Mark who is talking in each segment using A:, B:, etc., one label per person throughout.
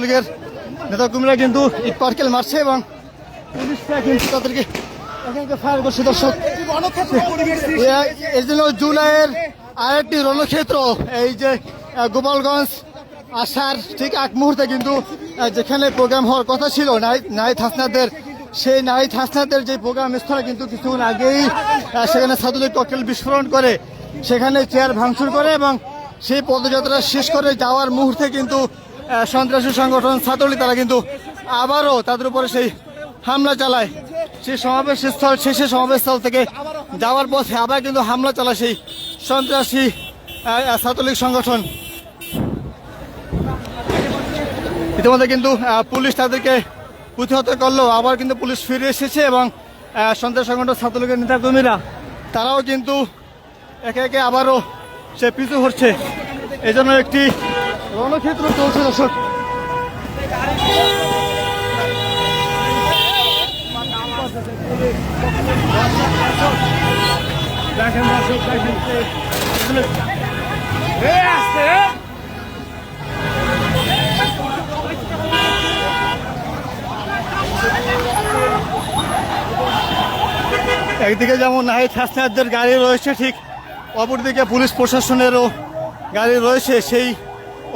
A: লীগের নেতাকর্মীরা কিন্তু ইট পাটকেল মারছে এবং পুলিশরা কিন্তু তাদেরকে ফায়ার করছে। দর্শক, এর জন্য জুলাইয়ের আরেকটি রণক্ষেত্র এই যে গোপালগঞ্জ আসার ঠিক এক মুহূর্তে কিন্তু যেখানে প্রোগ্রাম হওয়ার কথা ছিল নাহিদ হাসনাদের, সেই নাহিদ হাসনাদের যে প্রোগ্রাম স্থলে কিন্তু কিছুক্ষণ আগেই সেখানে ছাত্রলীগ ককটেল বিস্ফোরণ করে সেখানে চেয়ার ভাঙচুর করে এবং সেই পদযাত্রা শেষ করে যাওয়ার মুহূর্তে কিন্তু সন্ত্রাসী সংগঠন ছাত্রলীগ তারা কিন্তু আবারও তাদের উপরে সেই হামলা চালায়। সেই সমাবেশস্থল শেষে সমাবেশস্থল থেকে যাওয়ার পথে আবার কিন্তু হামলা চালায় সেই সন্ত্রাসী ছাত্রলীগ সংগঠন। ইতিমধ্যে কিন্তু পুলিশ তাদেরকে প্রতিহত করলো, আবার কিন্তু পুলিশ ফিরে এসেছে এবং সন্ত্রাস সংগঠন ছাত্রলীগের নেতাকর্মীরা তারাও কিন্তু একে একে আবারও সে পিছু হচ্ছে। এই জন্য একটি রণক্ষেত্র চলছে। দর্শক, একদিকে যেমন নাহিদ হাসনাদের গাড়ি রয়েছে, ঠিক অপরদিকে পুলিশ প্রশাসনেরও গাড়ি রয়েছে। সেই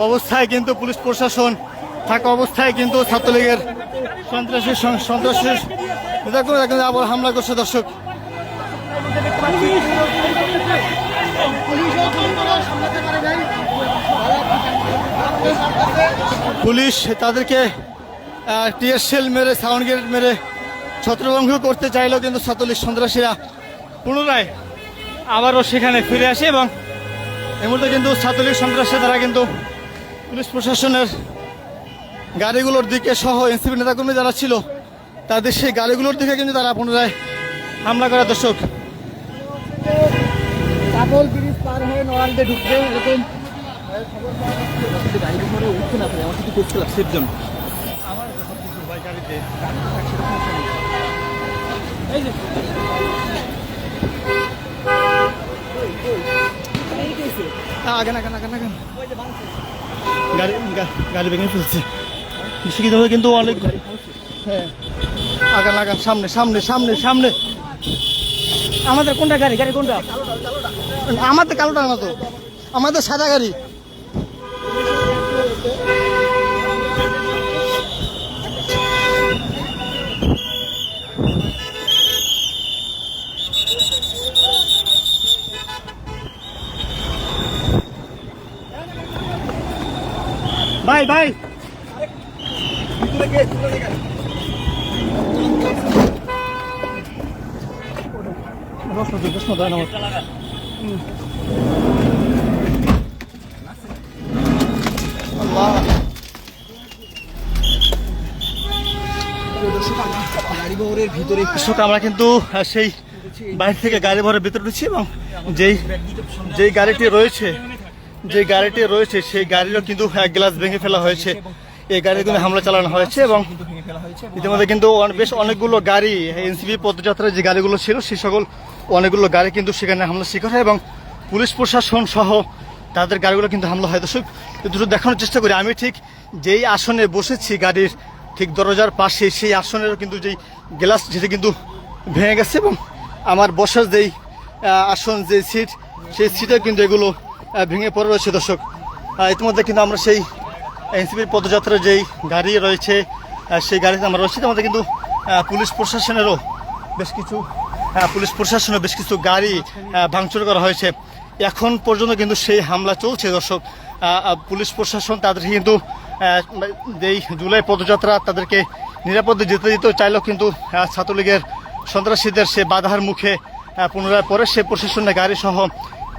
A: অবস্থায় কিন্তু পুলিশ প্রশাসন থাকা অবস্থায় কিন্তু ছাত্রলীগের সন্ত্রাসী নেতাকর্মীরা কিন্তু আবার হামলা করছে। দর্শক, পুলিশ তাদেরকে টিয়ার শেল মেরে সাউন্ড গ্রেনেড মেরে ছত্রভঙ্গ করতে চাইলেও কিন্তু ছাত্রলীগ সন্ত্রাসীরা পুনরায় আবারও সেখানে ফিরে আসে এবং এই মুহূর্তে কিন্তু ছাত্রলীগ সন্ত্রাসী তারা কিন্তু পুলিশ প্রশাসনের গাড়িগুলোর দিকে সহ এনসিপি নেতাকর্মী যারা ছিল তাদের সেই গাড়িগুলোর দিকে কিন্তু তারা পুনরায় হামলা করে। দর্শক,
B: কাপল ব্রিজ পার হয়ে নড়াইলে ঢুকবে এরকম গাড়ি করে উঠতে না পারে, আমার কিছু করছিলাম সেফ জন্য আমার গাড়িতে
A: গাড়ি ভেঙে ফেলছে কিন্তু অনেক। হ্যাঁ, আগান আগান, সামনে সামনে সামনে সামনে।
B: আমাদের কোনটা গাড়ি কোনটা?
A: আমাদের কালোটা না তো, আমাদের সাদা গাড়ি। ভাই ভাই আমরা কিন্তু সেই বাইরে থেকে গাড়ি ভরের ভিতরে ঢুকছি এবং যেই গাড়িটি রয়েছে সেই গাড়িরও কিন্তু এক গ্লাস ভেঙে ফেলা হয়েছে। এই গাড়ি কিন্তু হামলা চালানো হয়েছে এবং ইতিমধ্যে কিন্তু বেশ অনেকগুলো গাড়ি এনসিপি পদযাত্রায় যে গাড়িগুলো ছিল সেই সকল অনেকগুলো গাড়ি কিন্তু সেখানে হামলা শিকার হয় এবং পুলিশ প্রশাসন সহ তাদের গাড়িগুলো কিন্তু হামলা হয়। দর্শক, দুটো দেখানোর চেষ্টা করি, আমি ঠিক যেই আসনে বসেছি গাড়ির ঠিক দরজার পাশে সেই আসনেরও কিন্তু যেই গ্লাস যেটা কিন্তু ভেঙে গেছে এবং আমার বসার যেই আসন যে সিট সেই সিটে কিন্তু এগুলো ভেঙে পড়ে রয়েছে। দর্শক, ইতিমধ্যে কিন্তু আমরা সেই এনসিপির পদযাত্রার যেই গাড়ি রয়েছে সেই গাড়িতে আমরা রয়েছি। আমাদের কিন্তু পুলিশ প্রশাসনেরও বেশ কিছু গাড়ি ভাঙচুর করা হয়েছে। এখন পর্যন্ত কিন্তু সেই হামলা চলছে। দর্শক, পুলিশ প্রশাসন তাদের কিন্তু যেই জুলাই পদযাত্রা তাদেরকে নিরাপদে যেতে দিতে চাইলেও কিন্তু ছাত্রলীগের সন্ত্রাসীদের সে বাধার মুখে পুনরায় পরে সে প্রশাসনের গাড়ি সহ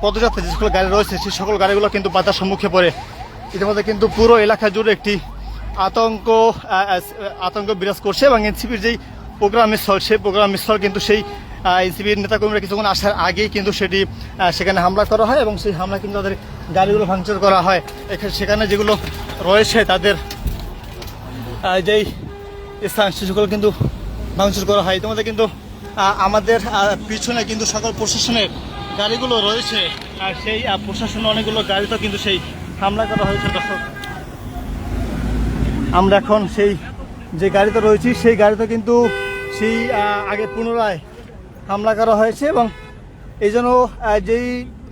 A: পদযাত্রা যে সকল গাড়ি রয়েছে সেই সকল গাড়িগুলো কিন্তু বাধার সম্মুখে পড়ে। ইতিমধ্যে কিন্তু পুরো এলাকা জুড়ে একটি আতঙ্ক বিরাজ করছে এবং এনসিপির যেই প্রোগ্রাম স্থল সেই প্রোগ্রাম স্থল কিন্তু সেই এনসিপির নেতাকর্মীরা কিছুক্ষণ আসার আগেই কিন্তু সেখানে হামলা করা হয় এবং সেই হামলা কিন্তু তাদের গাড়িগুলো ভাঙচুর করা হয়। সেখানে যেগুলো রয়েছে তাদের যেই স্থান সেগুলো কিন্তু ভাঙচুর করা হয়। ইতিমধ্যে কিন্তু আমাদের পিছনে কিন্তু সকল প্রশাসনের গাড়িগুলো রয়েছে আর সেই প্রশাসন অনেকগুলো গাড়িতেও কিন্তু সেই হামলা করা হয়েছে। দর্শক আমরা এখন সেই যে গাড়িতে রয়েছি সেই গাড়িতে কিন্তু সেই আগে পুনরায় হামলা করা হয়েছে এবং এই জন্য যেই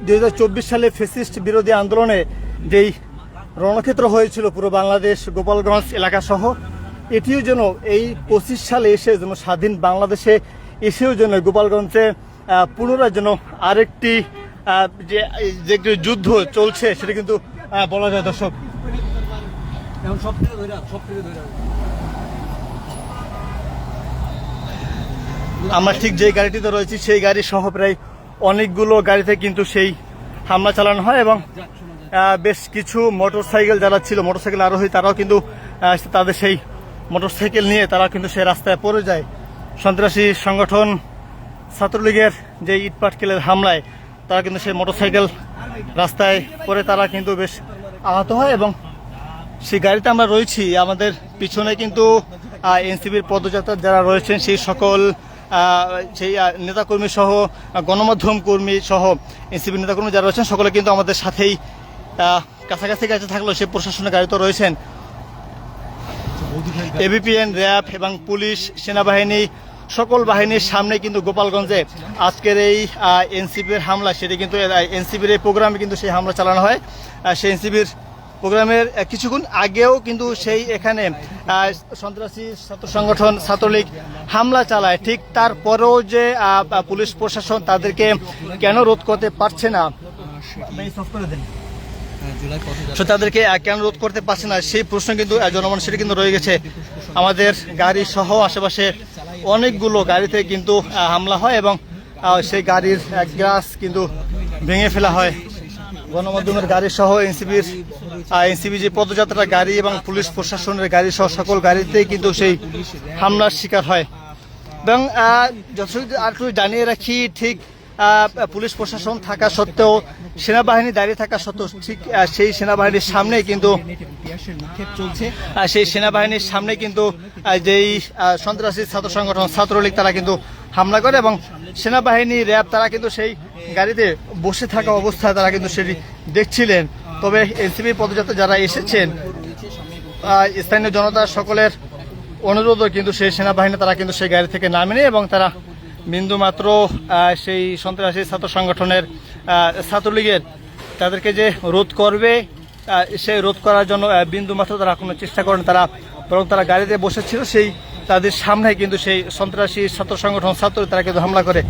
A: 2024 সালে ফ্যাসিস্ট বিরোধী আন্দোলনে যেই রণক্ষেত্র হয়েছিল পুরো বাংলাদেশ গোপালগঞ্জ এলাকা সহ, এটিও যেন এই 25 সালে এসে যেন স্বাধীন বাংলাদেশে এসেও যেন গোপালগঞ্জে পুনরায় যেন আরেকটি যে একটি যুদ্ধ চলছে সেটা কিন্তু বলা যায়। দর্শক,
B: এখন সব থেকে ধরে
A: আমরা ঠিক যে গাড়িটিতে রয়েছি সেই গাড়ি সহ প্রায় অনেকগুলো গাড়িতে কিন্তু সেই হামলা চালানো হয় এবং বেশ কিছু মোটরসাইকেল যারা ছিল, মোটরসাইকেল আরোহী, তারাও কিন্তু তাদের সেই মোটরসাইকেল নিয়ে তারা কিন্তু সেই রাস্তায় পড়ে যায়। সন্ত্রাসী সংগঠন ছাত্রলীগের যে ইটপাটকেলের হামলায় তারা কিন্তু সেই মোটরসাইকেল রাস্তায় পড়ে তারা কিন্তু বেশ আহত হয় এবং সেই গাড়িতে আমরা রয়েছি। আমাদের পিছনে কিন্তু এনসিপির পদযাত্রা যারা রয়েছেন সেই সকল সেই নেতাকর্মী সহ গণমাধ্যম কর্মী সহ এনসিপির নেতাকর্মী যারা রয়েছেন সকলে কিন্তু আমাদের সাথেই কাছাকাছি কাছে থাকলেও সেই প্রশাসনের গাড়িতে রয়েছেন। এবিপিএন, র্যাব এবং পুলিশ, সেনাবাহিনী সকল বাহিনীর সামনে কিন্তু গোপালগঞ্জে আজকের এই এনসিপির হামলা, সেটি কিন্তু এনসিপির এই প্রোগ্রামে কিন্তু সেই হামলা চালানো হয়। সেই এনসিপির প্রোগ্রামের কিছুক্ষণ আগেও কিন্তু সেই এখানে সন্ত্রাসী ছাত্র সংগঠন ছাত্রলীগ হামলা চালায়। ঠিক তারপরেও যে পুলিশ প্রশাসন তাদেরকে কেন রোধ করতে পারছে না, তাদেরকে কেন রোধ করতে পারছে না সেই প্রশ্ন কিন্তু জনগণ সেটা কিন্তু রয়ে গেছে। আমাদের গাড়ি সহ আশেপাশে অনেকগুলো গাড়িতে কিন্তু হামলা হয় এবং সেই গাড়ির গ্লাস কিন্তু ভেঙে ফেলা হয়। গণমাধ্যমের গাড়ি সহ এনসিপি যে পদযাত্রা গাড়ি এবং পুলিশ প্রশাসনের গাড়ি সহ সকল গাড়িতেই কিন্তু সেই হামলার শিকার হয়। এবং যথাযথ আর একটু জানিয়ে রাখি, ঠিক পুলিশ প্রশাসন থাকা সত্ত্বেও সেনাবাহিনী দাঁড়িয়ে থাকা সত্ত্বেও ঠিক সেই সেনাবাহিনীর সামনে কিন্তু সেই সেনাবাহিনীর সামনে কিন্তু যেই সন্ত্রাসী ছাত্র সংগঠন ছাত্রলীগ তারা কিন্তু হামলা করে এবং সেনাবাহিনী, র্যাব তারা কিন্তু সেই গাড়িতে বসে থাকা অবস্থায় তারা কিন্তু সেটি দেখছিলেন। তবে এনসিপি পদযাত্রা যারা এসেছেন স্থানীয় জনতা সকলের অনুরোধও কিন্তু সেই সেনাবাহিনী তারা কিন্তু সেই গাড়ি থেকে নামেনি এবং তারা বিন্দুমাত্র সেই সন্ত্রাসী ছাত্র সংগঠনের ছাত্রলীগের তাদেরকে যে রোধ করবে সেই রোধ করার জন্য বিন্দুমাত্র তারা কোনো চেষ্টা করেন। তারা বরং তারা গাড়িতে বসেছিল সেই তাদের সামনে কিন্তু সেই সন্ত্রাসী ছাত্র সংগঠন ছাত্র তারা কিন্তু হামলা করে।